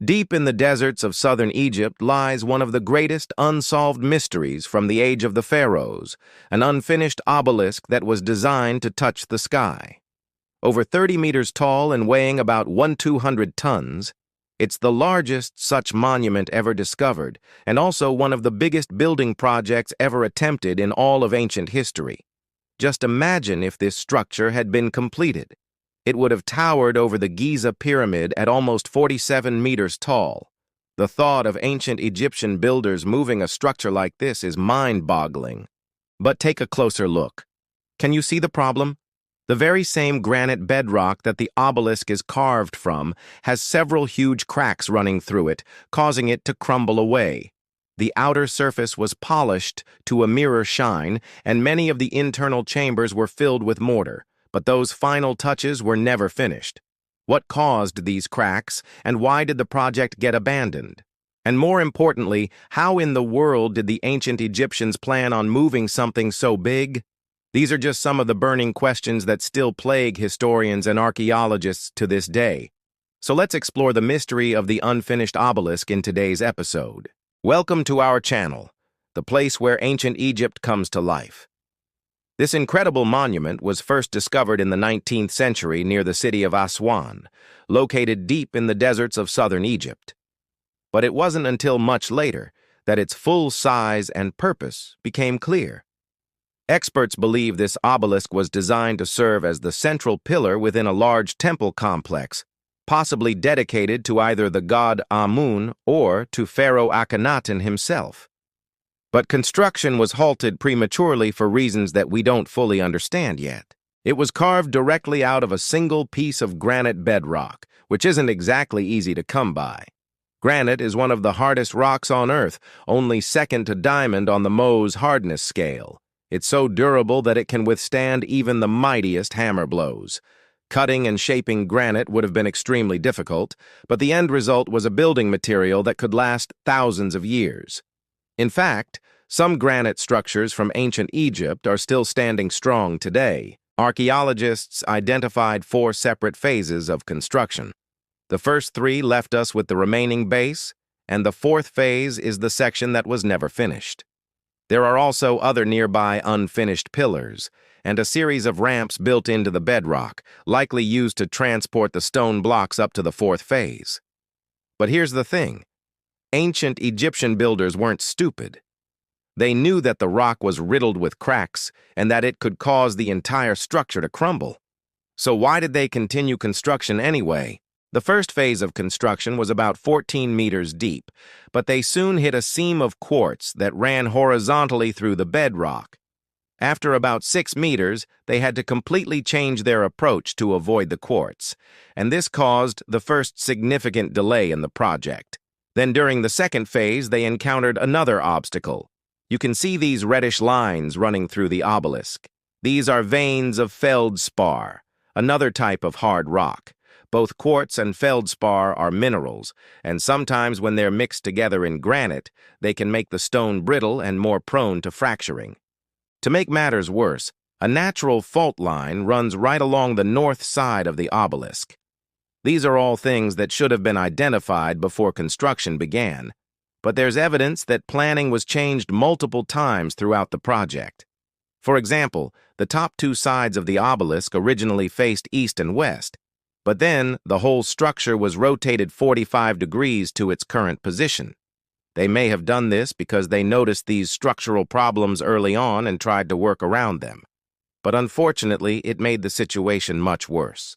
Deep in the deserts of southern Egypt lies one of the greatest unsolved mysteries from the age of the pharaohs, an unfinished obelisk that was designed to touch the sky. Over 30 meters tall and weighing about 1,200 tons, it's the largest such monument ever discovered, and also one of the biggest building projects ever attempted in all of ancient history. Just imagine if this structure had been completed. It would have towered over the Giza pyramid at almost 47 meters tall. The thought of ancient Egyptian builders moving a structure like this is mind-boggling. But take a closer look. Can you see the problem? The very same granite bedrock that the obelisk is carved from has several huge cracks running through it, causing it to crumble away. The outer surface was polished to a mirror shine, and many of the internal chambers were filled with mortar. But those final touches were never finished. What caused these cracks, and why did the project get abandoned? And more importantly, how in the world did the ancient Egyptians plan on moving something so big? These are just some of the burning questions that still plague historians and archaeologists to this day. So let's explore the mystery of the unfinished obelisk in today's episode. Welcome to our channel, the place where ancient Egypt comes to life. This incredible monument was first discovered in the 19th century near the city of Aswan, located deep in the deserts of southern Egypt. But it wasn't until much later that its full size and purpose became clear. Experts believe this obelisk was designed to serve as the central pillar within a large temple complex, possibly dedicated to either the god Amun or to Pharaoh Akhenaten himself. But construction was halted prematurely for reasons that we don't fully understand yet. It was carved directly out of a single piece of granite bedrock, which isn't exactly easy to come by. Granite is one of the hardest rocks on Earth, only second to diamond on the Mohs hardness scale. It's so durable that it can withstand even the mightiest hammer blows. Cutting and shaping granite would have been extremely difficult, but the end result was a building material that could last thousands of years. In fact, some granite structures from ancient Egypt are still standing strong today. Archaeologists identified 4 separate phases of construction. The first 3 left us with the remaining base, and the 4th phase is the section that was never finished. There are also other nearby unfinished pillars, and a series of ramps built into the bedrock, likely used to transport the stone blocks up to the 4th phase. But here's the thing. Ancient Egyptian builders weren't stupid. They knew that the rock was riddled with cracks and that it could cause the entire structure to crumble. So why did they continue construction anyway? The first phase of construction was about 14 meters deep, but they soon hit a seam of quartz that ran horizontally through the bedrock. After about 6 meters, they had to completely change their approach to avoid the quartz, and this caused the first significant delay in the project. Then during the second phase, they encountered another obstacle. You can see these reddish lines running through the obelisk. These are veins of feldspar, another type of hard rock. Both quartz and feldspar are minerals, and sometimes when they're mixed together in granite, they can make the stone brittle and more prone to fracturing. To make matters worse, a natural fault line runs right along the north side of the obelisk. These are all things that should have been identified before construction began, but there's evidence that planning was changed multiple times throughout the project. For example, the top 2 sides of the obelisk originally faced east and west, but then the whole structure was rotated 45 degrees to its current position. They may have done this because they noticed these structural problems early on and tried to work around them. But unfortunately, it made the situation much worse.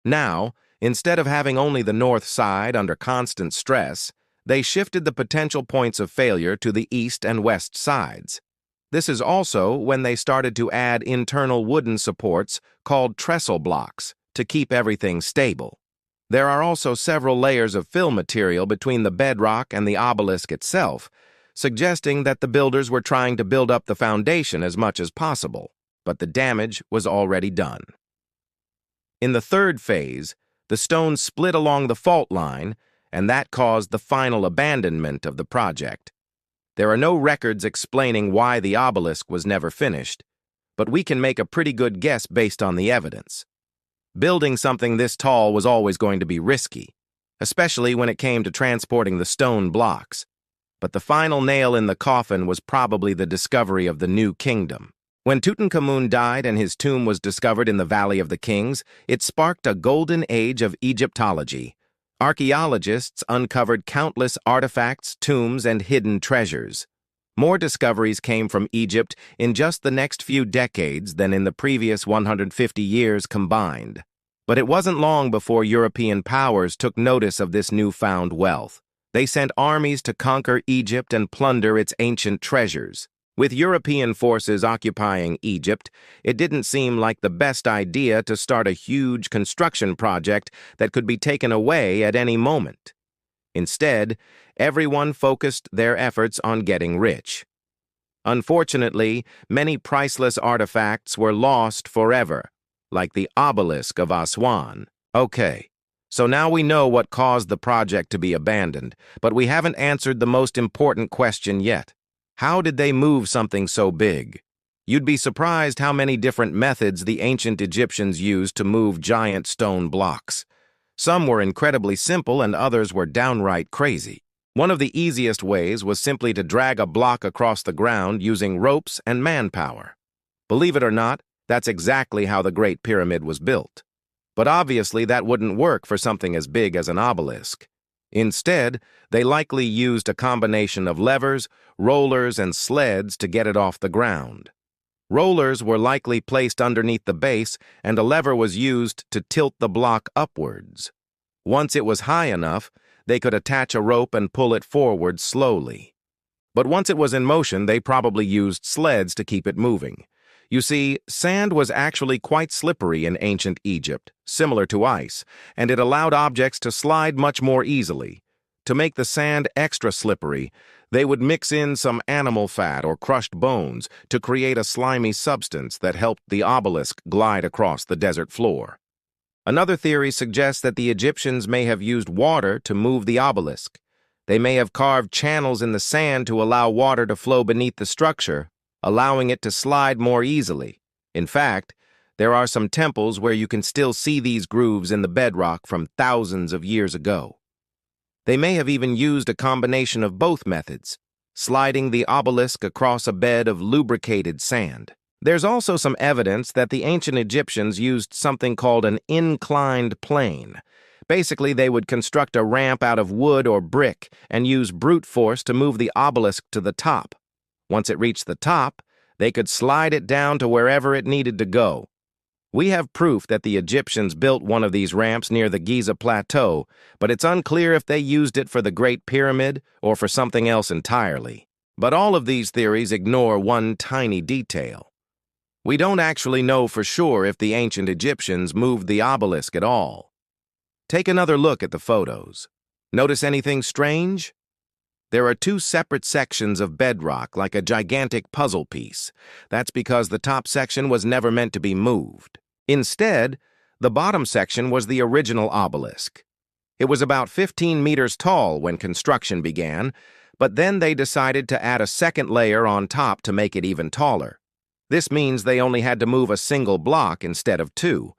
Now, instead of having only the north side under constant stress, they shifted the potential points of failure to the east and west sides. This is also when they started to add internal wooden supports called trestle blocks to keep everything stable. There are also several layers of fill material between the bedrock and the obelisk itself, suggesting that the builders were trying to build up the foundation as much as possible, but the damage was already done. In the third phase, the stone split along the fault line, and that caused the final abandonment of the project. There are no records explaining why the obelisk was never finished, but we can make a pretty good guess based on the evidence. Building something this tall was always going to be risky. especially when it came to transporting the stone blocks. But the final nail in the coffin was probably the discovery of the New Kingdom. When Tutankhamun died and his tomb was discovered in the Valley of the Kings, it sparked a golden age of Egyptology. Archaeologists uncovered countless artifacts, tombs, and hidden treasures. More discoveries came from Egypt in just the next few decades than in the previous 150 years combined. But it wasn't long before European powers took notice of this newfound wealth. They sent armies to conquer Egypt and plunder its ancient treasures. With European forces occupying Egypt, it didn't seem like the best idea to start a huge construction project that could be taken away at any moment. Instead, everyone focused their efforts on getting rich. Unfortunately, many priceless artifacts were lost forever, like the Obelisk of Aswan. Okay, so now we know what caused the project to be abandoned, but we haven't answered the most important question yet. How did they move something so big? You'd be surprised how many different methods the ancient Egyptians used to move giant stone blocks. Some were incredibly simple and others were downright crazy. One of the easiest ways was simply to drag a block across the ground using ropes and manpower. Believe it or not, that's exactly how the Great Pyramid was built. But obviously that wouldn't work for something as big as an obelisk. Instead, they likely used a combination of levers, rollers, and sleds to get it off the ground. Rollers were likely placed underneath the base, and a lever was used to tilt the block upwards. Once it was high enough, they could attach a rope and pull it forward slowly. But once it was in motion, they probably used sleds to keep it moving. You see, sand was actually quite slippery in ancient Egypt, similar to ice, and it allowed objects to slide much more easily. To make the sand extra slippery, they would mix in some animal fat or crushed bones to create a slimy substance that helped the obelisk glide across the desert floor. Another theory suggests that the Egyptians may have used water to move the obelisk. They may have carved channels in the sand to allow water to flow beneath the structure, allowing it to slide more easily. In fact, there are some temples where you can still see these grooves in the bedrock from thousands of years ago. They may have even used a combination of both methods, sliding the obelisk across a bed of lubricated sand. There's also some evidence that the ancient Egyptians used something called an inclined plane. Basically, they would construct a ramp out of wood or brick and use brute force to move the obelisk to the top. Once it reached the top, they could slide it down to wherever it needed to go. We have proof that the Egyptians built one of these ramps near the Giza Plateau, but it's unclear if they used it for the Great Pyramid or for something else entirely. But all of these theories ignore one tiny detail. We don't actually know for sure if the ancient Egyptians moved the obelisk at all. Take another look at the photos. Notice anything strange? There are two separate sections of bedrock, like a gigantic puzzle piece. That's because the top section was never meant to be moved. Instead, the bottom section was the original obelisk. It was about 15 meters tall when construction began, but then they decided to add a second layer on top to make it even taller. This means they only had to move a single block instead of two,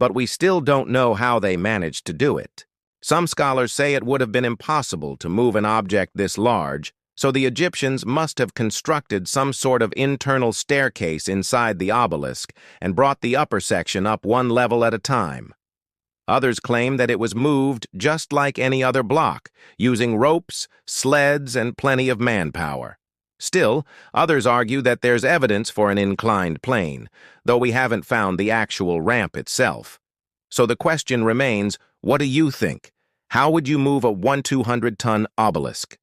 but we still don't know how they managed to do it. Some scholars say it would have been impossible to move an object this large, so the Egyptians must have constructed some sort of internal staircase inside the obelisk and brought the upper section up one level at a time. Others claim that it was moved just like any other block, using ropes, sleds, and plenty of manpower. Still, others argue that there's evidence for an inclined plane, though we haven't found the actual ramp itself. So the question remains, what do you think? How would you move a 1,200-ton obelisk?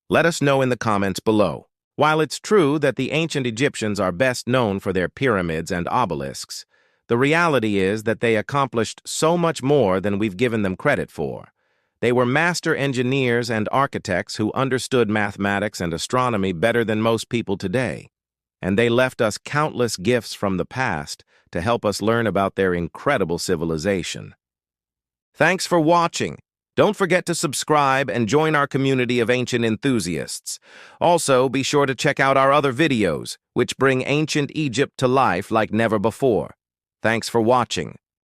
Let us know in the comments below. While it's true that the ancient Egyptians are best known for their pyramids and obelisks, the reality is that they accomplished so much more than we've given them credit for. They were master engineers and architects who understood mathematics and astronomy better than most people today. And they left us countless gifts from the past to help us learn about their incredible civilization. Thanks for watching. Don't forget to subscribe and join our community of ancient enthusiasts. Also, be sure to check out our other videos, which bring ancient Egypt to life like never before. Thanks for watching.